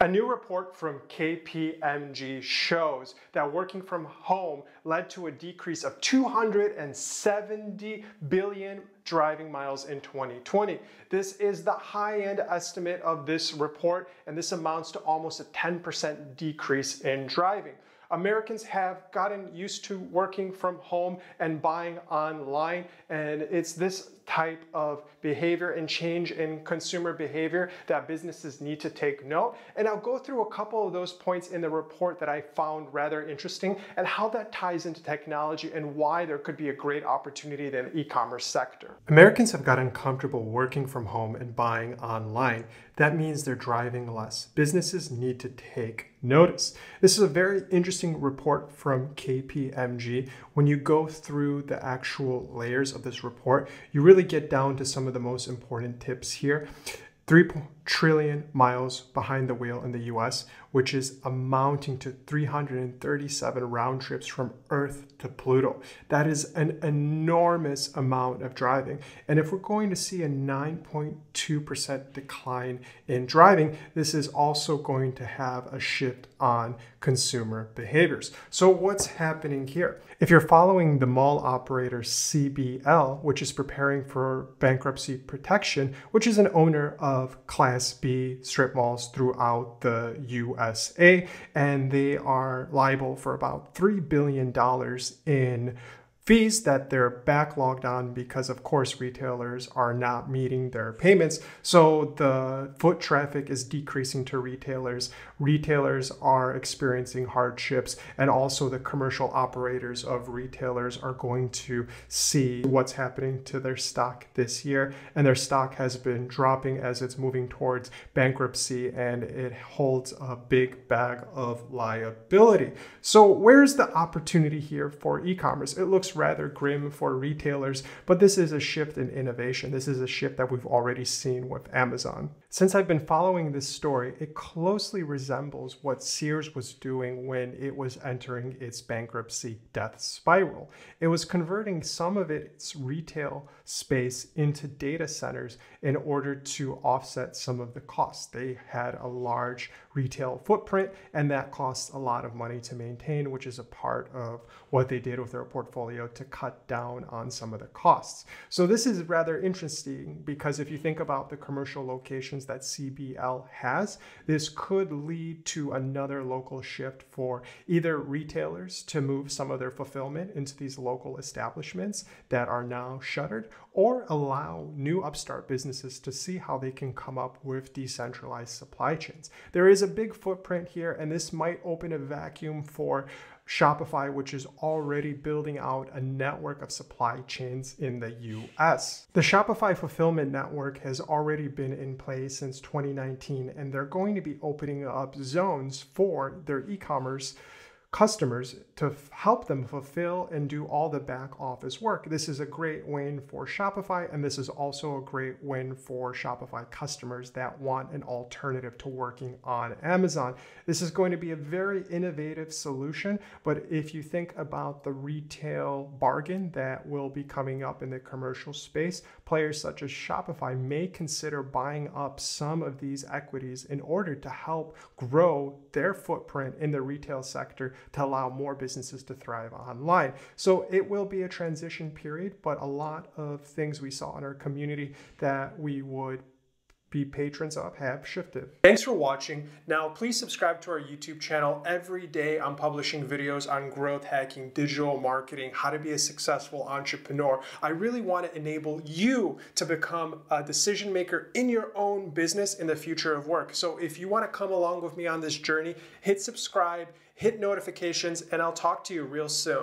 A new report from KPMG shows that working from home led to a decrease of 270 billion driving miles in 2020. This is the high-end estimate of this report, and this amounts to almost a 10% decrease in driving. Americans have gotten used to working from home and buying online, and it's this type of behavior and change in consumer behavior that businesses need to take note. And I'll go through a couple of those points in the report that I found rather interesting and how that ties into technology and why there could be a great opportunity in the e-commerce sector. Americans have gotten comfortable working from home and buying online. That means they're driving less. Businesses need to take notice. This is a very interesting report from KPMG. When you go through the actual layers of this report, you really get down to some of the most important tips here. 3 trillion miles behind the wheel in the US, which is amounting to 337 round trips from Earth to Pluto. That is an enormous amount of driving. And if we're going to see a 9.2% decline in driving, this is also going to have a shift on consumer behaviors. So what's happening here? If you're following the mall operator CBL, which is preparing for bankruptcy protection, which is an owner of Class B strip malls throughout the USA, and they are liable for about $3 billion in fees that they're backlogged on because, of course, retailers are not meeting their payments. So the foot traffic is decreasing to retailers. Retailers are experiencing hardships, and also the commercial operators of retailers are going to see what's happening to their stock this year. And their stock has been dropping as it's moving towards bankruptcy, and it holds a big bag of liability. So where's the opportunity here for e-commerce? It looks rather grim for retailers, but this is a shift in innovation. This is a shift that we've already seen with Amazon. Since I've been following this story, it closely resembles what SEARS was doing when it was entering its bankruptcy death spiral. It was converting some of its retail space into data centers in order to offset some of the costs. They had a large retail footprint, and that costs a lot of money to maintain, which is a part of what they did with their portfolio to cut down on some of the costs. So this is rather interesting because if you think about the commercial locations that CBL has, this could lead to another local shift for either retailers to move some of their fulfillment into these local establishments that are now shuttered, or allow new upstart businesses to see how they can come up with decentralized supply chains. There is a big footprint here, and this might open a vacuum for Shopify, which is already building out a network of supply chains in the US. The Shopify fulfillment network has already been in place since 2019, and they're going to be opening up zones for their e-commerce customers to help them fulfill and do all the back office work. This is a great win for Shopify, and this is also a great win for Shopify customers that want an alternative to working on Amazon. This is going to be a very innovative solution, but if you think about the retail bargain that will be coming up in the commercial space, players such as Shopify may consider buying up some of these equities in order to help grow their footprint in the retail sector to allow more businesses to thrive online. So it will be a transition period, but a lot of things we saw in our community that we would be patrons of have shifted. Thanks for watching. Now, please subscribe to our YouTube channel. Every day I'm publishing videos on growth hacking, digital marketing, how to be a successful entrepreneur. I really want to enable you to become a decision maker in your own business in the future of work. So if you want to come along with me on this journey, hit subscribe, hit notifications, and I'll talk to you real soon.